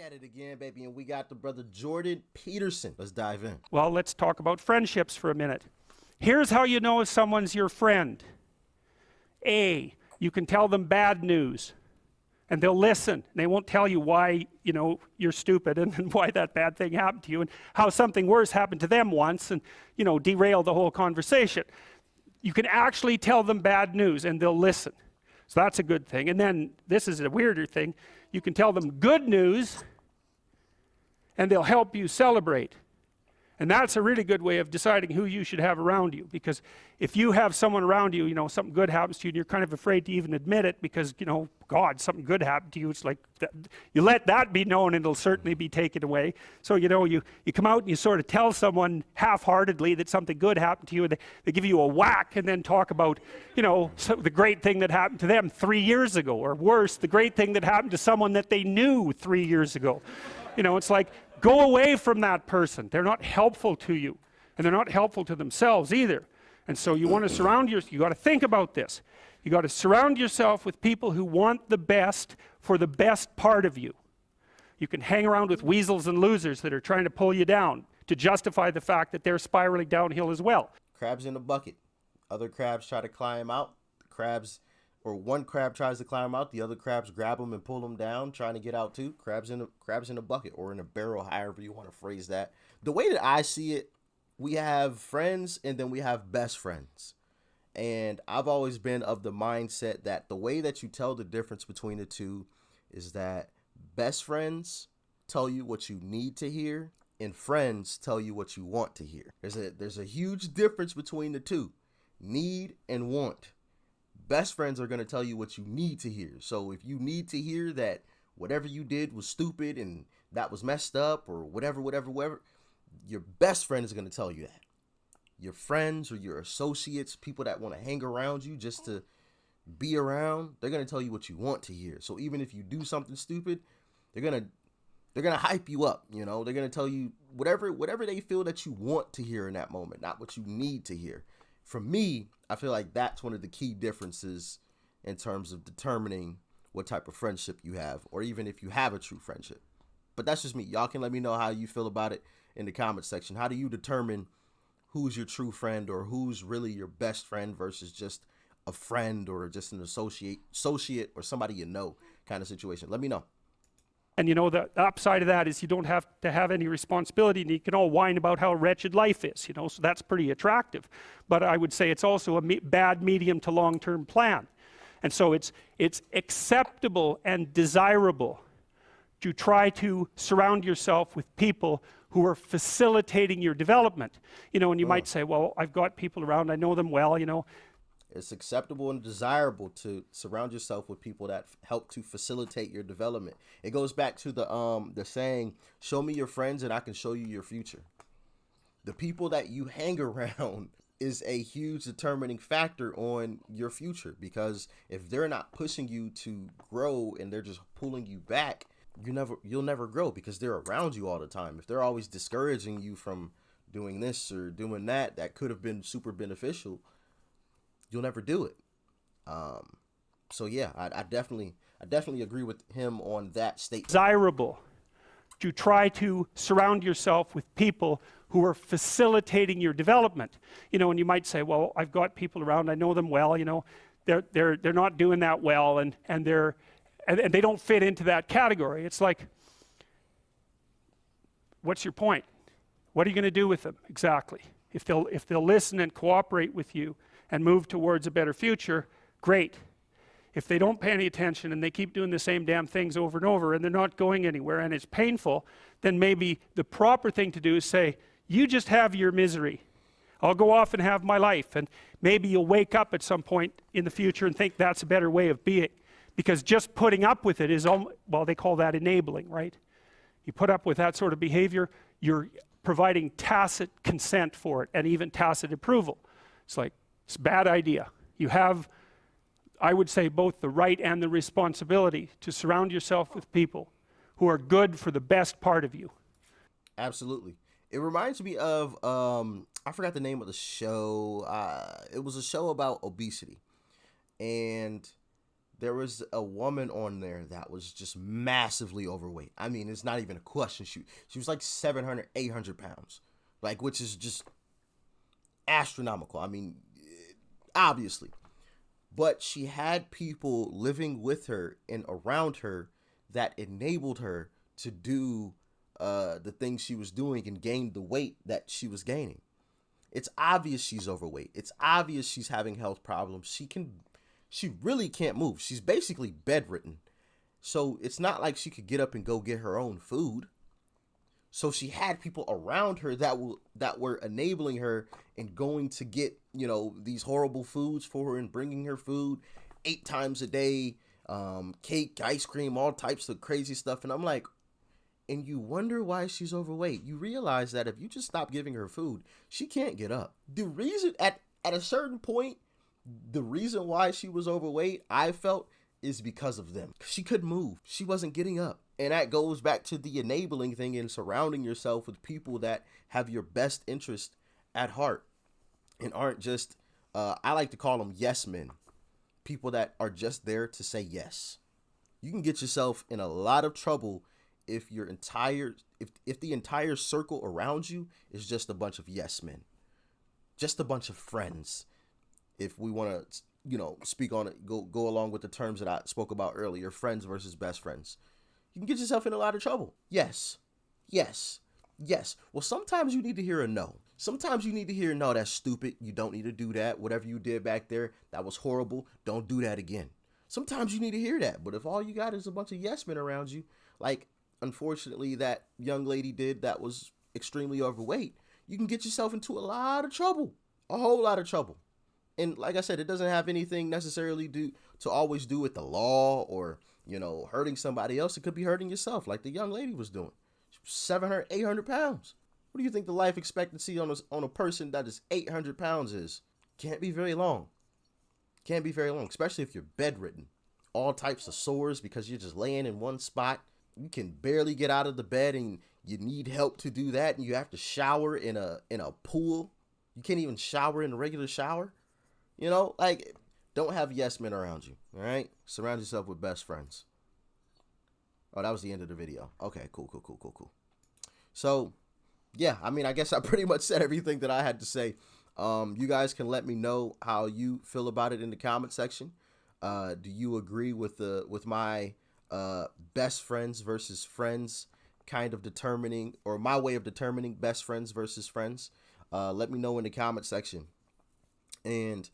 at it again, baby, and we got the brother Jordan Peterson. Let's dive in. Well, let's talk about friendships for a minute. Here's how you know if someone's your friend. A, you can tell them bad news, and they'll listen. They won't tell you why, you're stupid and why that bad thing happened to you and how something worse happened to them once and, derail the whole conversation. You can actually tell them bad news, and they'll listen. So that's a good thing. And then, this is a weirder thing, you can tell them good news, and they'll help you celebrate. And that's a really good way of deciding who you should have around you. Because if you have someone around you, something good happens to you, and you're kind of afraid to even admit it because, God, something good happened to you. It's like, you let that be known, and it'll certainly be taken away. So, you come out and you sort of tell someone half-heartedly that something good happened to you, and they give you a whack, and then talk about, the great thing that happened to them 3 years ago. Or worse, the great thing that happened to someone that they knew 3 years ago. It's like, go away from that person. They're not helpful to you, and they're not helpful to themselves either. And so you want to you got to think about this. You got to surround yourself with people who want the best for the best part of you. You can hang around with weasels and losers that are trying to pull you down to justify the fact that they're spiraling downhill as well. Crabs in a bucket. Other crabs try to climb out. One crab tries to climb out, the other crabs grab them and pull them down, trying to get out too. Crabs in a bucket, or in a barrel, however you want to phrase that. The way that I see it, we have friends and then we have best friends. And I've always been of the mindset that the way that you tell the difference between the two is that best friends tell you what you need to hear, and friends tell you what you want to hear. There's a huge difference between the two, need and want. Best friends are going to tell you what you need to hear. So if you need to hear that whatever you did was stupid and that was messed up or whatever, your best friend is going to tell you that. Your friends or your associates, people that want to hang around you just to be around, they're going to tell you what you want to hear. So even if you do something stupid, they're going to hype you up, They're going to tell you whatever they feel that you want to hear in that moment, not what you need to hear. For me, I feel like that's one of the key differences in terms of determining what type of friendship you have, or even if you have a true friendship. But that's just me. Y'all can let me know how you feel about it in the comment section. How do you determine who's your true friend, or who's really your best friend versus just a friend or just an associate or somebody kind of situation? Let me know. And the upside of that is you don't have to have any responsibility, and you can all whine about how wretched life is, so that's pretty attractive. But I would say it's also a bad medium to long-term plan. And so it's acceptable and desirable to try to surround yourself with people who are facilitating your development. And you might say, well, I've got people around, I know them well, It's acceptable and desirable to surround yourself with people that help to facilitate your development. It goes back to the saying, show me your friends and I can show you your future. The people that you hang around is a huge determining factor on your future, because if they're not pushing you to grow and they're just pulling you back, you'll never grow, because they're around you all the time. If they're always discouraging you from doing this or doing that could have been super beneficial, you'll never do it. So yeah, I definitely agree with him on that statement. Desirable to try to surround yourself with people who are facilitating your development. And you might say, well, I've got people around, I know them well, they're not doing that well, and they don't fit into that category. It's like, what's your point? What are you going to do with them exactly? If they'll listen and cooperate with you and move towards a better future, great. If they don't pay any attention and they keep doing the same damn things over and over and they're not going anywhere and it's painful, then maybe the proper thing to do is say, you just have your misery. I'll go off and have my life. And maybe you'll wake up at some point in the future and think that's a better way of being. Because just putting up with it is, well, they call that enabling, right? You put up with that sort of behavior, you're providing tacit consent for it, and even tacit approval. It's like, it's a bad idea. You have, I would say, both the right and the responsibility to surround yourself with people who are good for the best part of you. Absolutely. It reminds me of, I forgot the name of the show. It was a show about obesity. And there was a woman on there that was just massively overweight. I mean, it's not even a question. She was like 700, 800 pounds, like, which is just astronomical. I mean, obviously. But she had people living with her and around her that enabled her to do the things she was doing and gain the weight that she was gaining. It's obvious she's overweight. It's obvious she's having health problems. She really can't move. She's basically bedridden. So it's not like she could get up and go get her own food. So she had people around her that were enabling her and going to get, these horrible foods for her and bringing her food 8 times a day, cake, ice cream, all types of crazy stuff. And I'm like, and you wonder why she's overweight. You realize that if you just stop giving her food, she can't get up. The reason at a certain point, the reason why she was overweight, I felt, is because of them. She couldn't move. She wasn't getting up. And that goes back to the enabling thing and surrounding yourself with people that have your best interest at heart and aren't just, I like to call them yes men. People that are just there to say yes. You can get yourself in a lot of trouble if the entire circle around you is just a bunch of yes men. Just a bunch of friends. If we want to, speak on it, go along with the terms that I spoke about earlier, friends versus best friends. You can get yourself in a lot of trouble. Yes. Well, sometimes you need to hear a no. Sometimes you need to hear, no, that's stupid. You don't need to do that. Whatever you did back there, that was horrible. Don't do that again. Sometimes you need to hear that. But if all you got is a bunch of yes men around you, like unfortunately that young lady did that was extremely overweight, you can get yourself into a lot of trouble. A whole lot of trouble. And like I said, it doesn't have anything necessarily to always do with the law or, hurting somebody else. It could be hurting yourself like the young lady was doing. She was 700, 800 pounds. What do you think the life expectancy on a person that is 800 pounds is? Can't be very long. Can't be very long, especially if you're bedridden. All types of sores because you're just laying in one spot. You can barely get out of the bed and you need help to do that. And you have to shower in a pool. You can't even shower in a regular shower. Don't have yes men around you. All right. Surround yourself with best friends. Oh, that was the end of the video. Okay, cool. So, yeah, I mean, I guess I pretty much said everything that I had to say. You guys can let me know how you feel about it in the comment section. Do you agree with my best friends versus friends kind of determining, or my way of determining best friends versus friends? Let me know in the comment section. And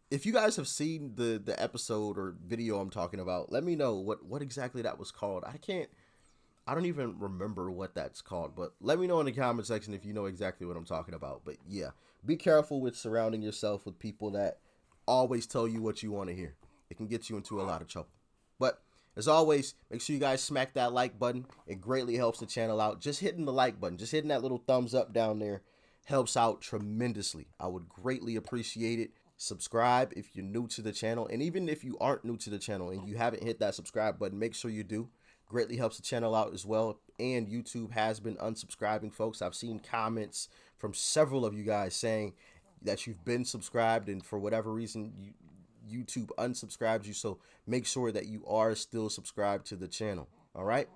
if you guys have seen the episode or video I'm talking about, let me know what exactly that was called. I don't even remember what that's called, but let me know in the comment section if you know exactly what I'm talking about. But yeah, be careful with surrounding yourself with people that always tell you what you want to hear. It can get you into a lot of trouble. But as always, make sure you guys smack that like button. It greatly helps the channel out. Just hitting the like button, just hitting that little thumbs up down there helps out tremendously. I would greatly appreciate it. Subscribe if you're new to the channel, and even if you aren't new to the channel and you haven't hit that subscribe button, make sure you do. Greatly helps the channel out as well. And YouTube has been unsubscribing folks. I've seen comments from several of you guys saying that you've been subscribed and for whatever reason YouTube unsubscribes you. So make sure that you are still subscribed to the channel. All right.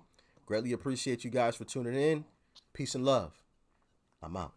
Greatly appreciate you guys for tuning in. Peace and love. I'm out.